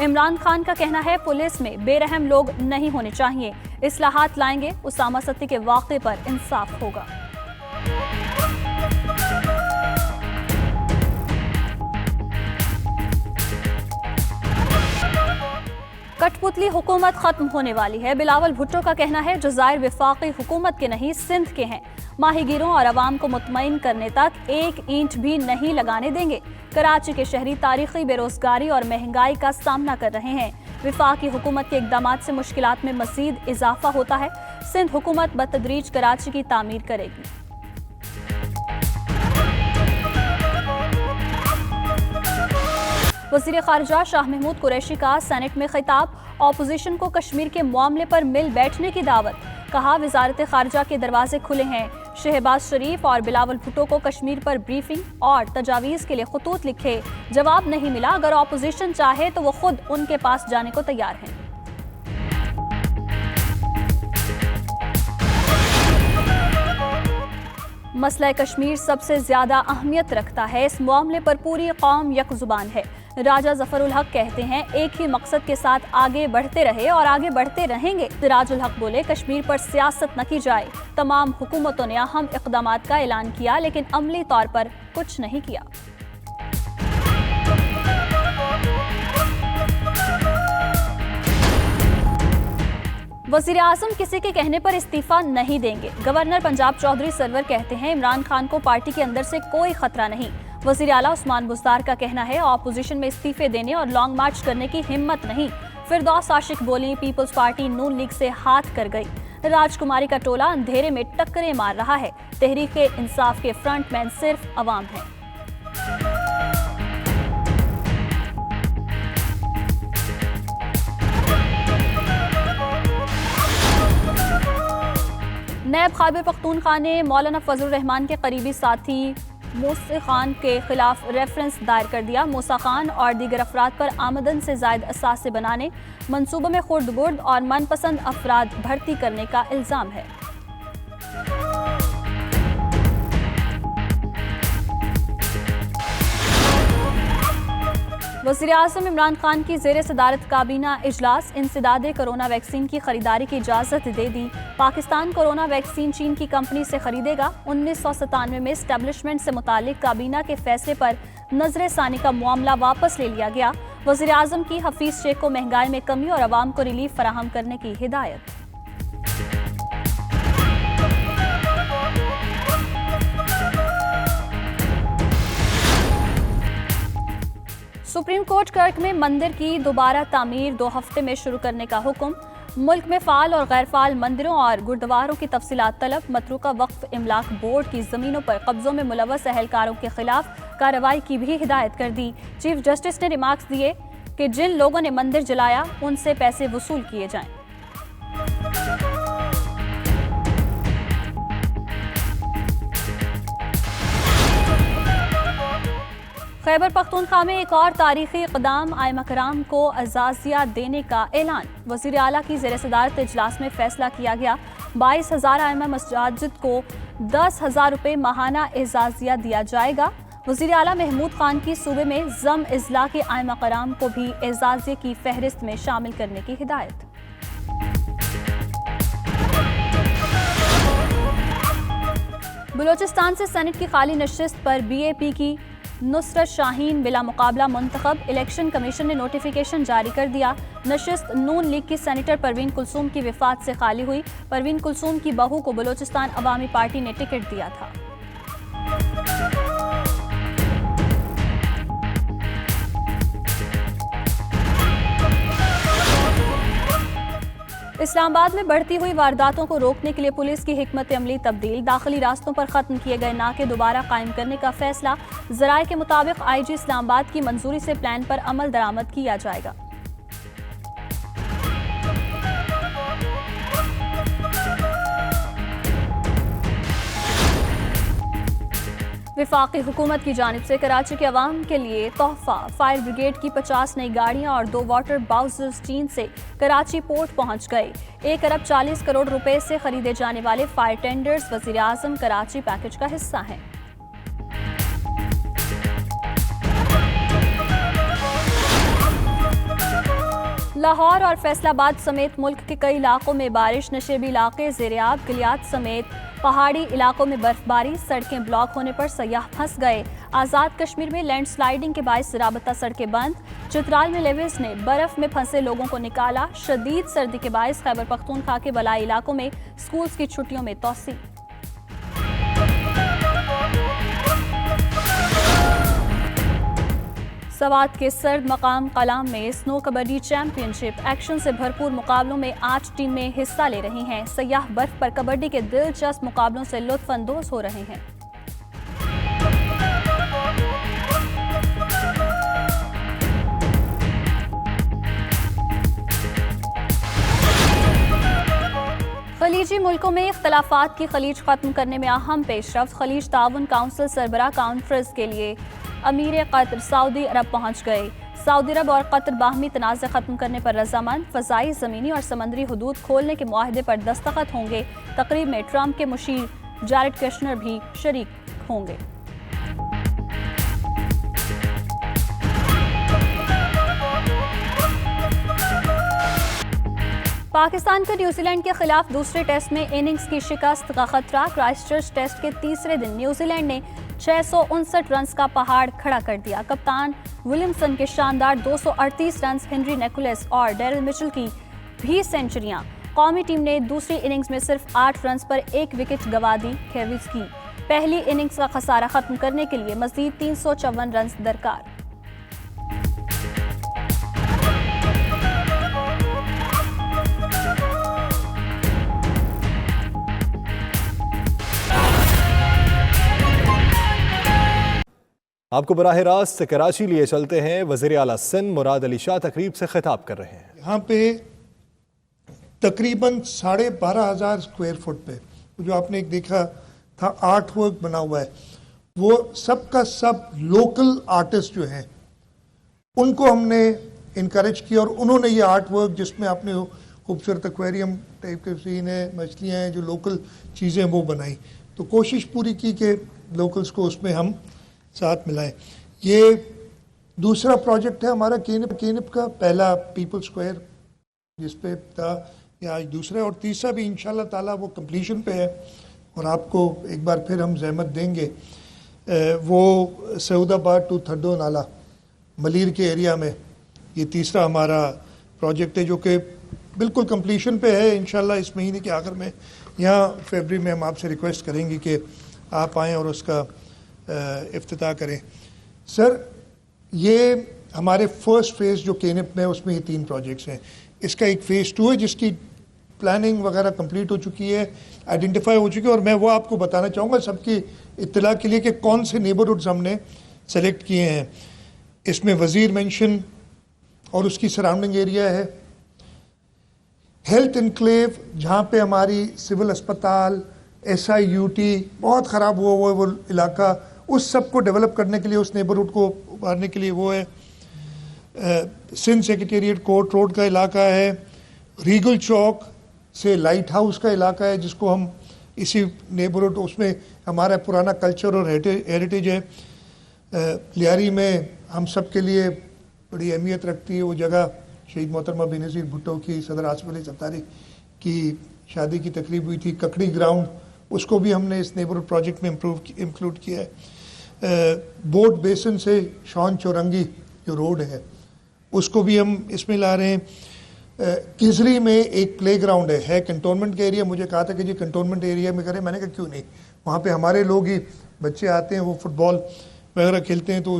इमरान खान का कहना है पुलिस में बेरहम लोग नहीं होने चाहिए, इस्लाहात लाएंगे, उसामा सत्ती के वाक़े पर इंसाफ होगा। कठपुतली हुकूमत खत्म होने वाली है। बिलावल भुट्टो का कहना है जज़ायर वफाकी हुकूमत के नहीं सिंध के हैं। माहीगीरों और अवाम को मुतमईन करने तक एक ईंट भी नहीं लगाने देंगे। कराची के शहरी तारीखी बेरोजगारी और महंगाई का सामना कर रहे हैं। वफाकी हुकूमत के इक़दामात से मुश्किलात में मज़ीद इजाफा होता है। सिंध हुकूमत बतदरीज कराची की तामीर करेगी। वज़ीर ख़ारिजा शाह महमूद कुरैशी का सेनेट में खिताब, ऑपोजिशन को कश्मीर के मामले पर मिल बैठने की दावत। कहा वज़ारत ख़ारिजा के दरवाजे खुले हैं। शहबाज शरीफ और बिलावल भुट्टो को कश्मीर पर ब्रीफिंग और तजावीज़ के लिए खतूत लिखे, जवाब नहीं मिला। अगर ऑपोजिशन चाहे तो वो खुद उनके पास जाने को तैयार हैं। मसला कश्मीर सबसे ज्यादा अहमियत रखता है। इस मामले पर पूरी कौम यकजुबान है। राजा जफरुल हक कहते हैं एक ही मकसद के साथ आगे बढ़ते रहे और आगे बढ़ते रहेंगे। सिराजुल हक बोले कश्मीर पर सियासत न की जाए। तमाम हुकूमतों ने अहम इक़दामात का ऐलान किया लेकिन अमली तौर पर कुछ नहीं किया। वज़ीर आज़म किसी के कहने पर इस्तीफा नहीं देंगे। गवर्नर पंजाब चौधरी सरवर कहते हैं इमरान खान को पार्टी के अंदर से कोई खतरा नहीं। वज़ीर आला उस्मान बुज़दार का कहना है ऑपोजिशन में इस्तीफे देने और लॉन्ग मार्च करने की हिम्मत नहीं। फिरदौस आशिक बोली पीपल्स पार्टी नून लीग से हाथ कर गई। राजकुमारी का टोला अंधेरे में टक्करें मार रहा है। तहरीक इंसाफ के फ्रंटमैन सिर्फ अवाम है। नैब खैबर पख्तूनख्वा ने मौलाना फजलुर रहमान के करीबी साथी मूसा खान के खिलाफ रेफरेंस दायर कर दिया। मूसा खान और दीगर अफराद पर आमदन से जायद असासे बनाने, मंसूबों में खुर्द बुर्द और मनपसंद अफराद भर्ती करने का इल्जाम है। वज़ीर आज़म इमरान खान की ज़ेरे सदारत काबीना इजलास, इंसदाद कोरोना वैक्सीन की खरीदारी की इजाज़त दे दी। पाकिस्तान कोरोना वैक्सीन चीन की कंपनी से खरीदेगा। 1997 में एस्टेब्लिशमेंट से मुतालिक काबीना के फैसले पर नजर सानी का मामला वापस ले लिया गया। वज़ीर आज़म की हफीज़ शेख को महंगाई में कमी और अवाम को रिलीफ फराहम करने की हिदायत। सुप्रीम कोर्ट कर्क में मंदिर की दोबारा तामीर 2 हफ्ते में शुरू करने का हुक्म। मुल्क में फ़ाल और गैर फ़ाल मंदिरों और गुरुद्वारों की तफसीलात तलब। मतरूका वक्फ इमलाक बोर्ड की ज़मीनों पर कब्ज़ों में मुलव्वस अहलकारों के खिलाफ कार्रवाई की भी हिदायत कर दी। चीफ जस्टिस ने रिमार्क्स दिए कि जिन लोगों ने मंदिर जलाया उनसे पैसे वसूल किए जाएं। खैबर पख्तूनख्वा में एक और तारीखी इक़दाम, आइमा कराम को अज़ाज़िया देने का ऐलान। वज़ीर आला की ज़ेर सदारत इजलास में फैसला किया गया। 22,000 आइमा मसाजिद को 10,000 रुपये माहाना एजाज़िया दिया जाएगा। वज़ीर आला महमूद खान की सूबे में ज़म इज़ला के आइमा कराम को भी एजाज़िया की फहरिस्त में शामिल करने की हिदायत। बलूचिस्तान से सेनेट की खाली नशिस्त पर BAP की नुसरत शाहीन बिला मुकाबला मुंतखब। इलेक्शन कमीशन ने नोटिफिकेशन जारी कर दिया। नशिस्त नून लीग की सेनेटर परवीन कुलसूम की विफात से खाली हुई। परवीन कुलसूम की बहू को बलूचिस्तान अवामी पार्टी ने टिकट दिया था। इस्लामाबाद में बढ़ती हुई वारदातों को रोकने के लिए पुलिस की हिकमत अमली तब्दील। दाखिली रास्तों पर खत्म किए गए नाके दोबारा कायम करने का फैसला। ज़राए के मुताबिक IG इस्लामाबाद की मंजूरी से प्लान पर अमल दरामद किया जाएगा। वफाकी हुकूमत की जानिब से कराची के अवाम के लिए तोहफा। फायर ब्रिगेड की 50 नई गाड़ियां और 2 वाटर बाउजर्स चीन से कराची पोर्ट पहुंच गए। 1 अरब 40 करोड़ रुपए से खरीदे जाने वाले फायर टेंडर्स वज़ीर आज़म कराची पैकेज का हिस्सा हैं। लाहौर और फैसलाबाद समेत मुल्क के कई इलाकों में बारिश, नशेबी इलाके ज़ेर-ए-आब, गिलियात समेत पहाड़ी इलाकों में बर्फबारी, सड़कें ब्लॉक होने पर सयाह फंस गए। आज़ाद कश्मीर में लैंडस्लाइडिंग के बायस राबता सड़कें बंद। चित्राल में लेविस ने बर्फ में फंसे लोगों को निकाला। शदीद सर्दी के बायस खैबर पख्तूनख्वा के बलाई इलाकों में स्कूल्स की छुट्टियों में तोसी। सवात के सर्द मकाम कलाम में स्नो कबड्डी चैंपियनशिप एक्शन से भरपूर मुकाबलों में 8 टीमें हिस्सा ले रही हैं। सयाह बर्फ पर कबड्डी के दिलचस्प मुकाबलों से लुत्फ अंदोज हो रहे हैं। खलीजी मुल्कों में इख्तलाफात की खलीज खत्म करने में अहम पेशरफ्त। खलीज ताउन काउंसिल सरबराह कॉन्फ्रेंस के लिए अमीर कतर सऊदी अरब पहुंच गए। सऊदी अरब और कतर बाहमी तनाज़े खत्म करने पर रजामंद। फ़ज़ाई, ज़मीनी और समंदरी हदूद खोलने के मुआहदे पर दस्तखत होंगे। तकरीब में ट्रंप के मुशीर जैरेड कुशनर भी शरीक होंगे। पाकिस्तान को न्यूजीलैंड के खिलाफ दूसरे टेस्ट में इनिंग्स की शिकस्त का खतरा। क्राइस्टचर्च टेस्ट के तीसरे दिन न्यूजीलैंड ने 659 रन का पहाड़ खड़ा कर दिया। कप्तान विलियमसन के शानदार 238 रन, हेनरी निकोलस और डेरिल मिचेल की भी सेंचुरियां। कौमी टीम ने दूसरी इनिंग्स में सिर्फ 8 रन पर 1 विकेट गंवा दी। केविस की पहली इनिंग्स का खसारा खत्म करने के लिए मजीद 354 रन दरकार। आपको बराह रास्त कराची लिए चलते हैं। वज़ीर आला सिंध मुराद अली शाह तकरीब से खिताब कर रहे हैं। यहाँ पे तकरीबन 12,500 स्क्वायर फुट पे जो आपने एक देखा था आर्ट वर्क बना हुआ है, वो सब का सब लोकल आर्टिस्ट जो हैं उनको हमने इनकरेज किया और उन्होंने ये आर्ट वर्क, जिसमें आपने खूबसूरत एक्वेरियम टाइप के सीन है, मछलियाँ हैं, जो लोकल चीज़ें वो बनाई। तो कोशिश पूरी की कि लोकल्स को उसमें हम साथ मिलाएं। ये दूसरा प्रोजेक्ट है हमारा केनिप का। पहला पीपल स्क्वायर जिस पे था, ये आज दूसरा, और तीसरा भी इंशाल्लाह ताला वो कंप्लीशन पे है और आपको एक बार फिर हम जहमत देंगे। वो सऊदाबाद टू थड्डो नाला मलीर के एरिया में ये तीसरा हमारा प्रोजेक्ट है, जो कि बिल्कुल कंप्लीशन पे है इंशाल्लाह इस महीने के आखिर में। यहाँ फरवरी में हम आपसे रिक्वेस्ट करेंगे कि आप आएँ और उसका इफ्तिताह करें। सर, ये हमारे फर्स्ट फेज़ जो केनिप में, उसमें ये 3 प्रोजेक्ट्स हैं। इसका एक फ़ेज़ 2 है जिसकी प्लानिंग वगैरह कंप्लीट हो चुकी है, आइडेंटिफाई हो चुकी है, और मैं वो आपको बताना चाहूँगा सबकी इत्तला के लिए कि कौन से नेबरहुड्स हमने सेलेक्ट किए हैं। इसमें वज़ीर मेंशन और उसकी सराउंडिंग एरिया है, हेल्थ इनक्लेव जहाँ पे हमारी सिविल अस्पताल, SIUT बहुत ख़राब हुआ वो इलाका, उस सब को डेवलप करने के लिए, उस नेबरहुड को उभारने के लिए वो है। सिंध सेक्रेटेरिएट कोर्ट रोड का इलाका है, रीगल चौक से लाइट हाउस का इलाका है जिसको हम इसी नेबरहुड, उसमें हमारा पुराना कल्चर और हेरिटेज है। लियारी में हम सब के लिए बड़ी अहमियत रखती है वो जगह। शहीद मोहतरमा बेनज़ीर भुट्टो की, सदर आसिफ अली ज़रदारी की शादी की तकरीब हुई थी। ककड़ी ग्राउंड, उसको भी हमने इस नेबरहुड प्रोजेक्ट में इंक्लूड किया है। बोट बेसन से शॉन चौरंगी जो रोड है उसको भी हम इसमें ला रहे हैं। किजरी में एक प्ले ग्राउंड है कंटोनमेंट का एरिया। मुझे कहा था कि जी कंटोनमेंट एरिया में करें, मैंने कहा क्यों नहीं, वहाँ पे हमारे लोग ही बच्चे आते हैं, वो फुटबॉल वगैरह खेलते हैं, तो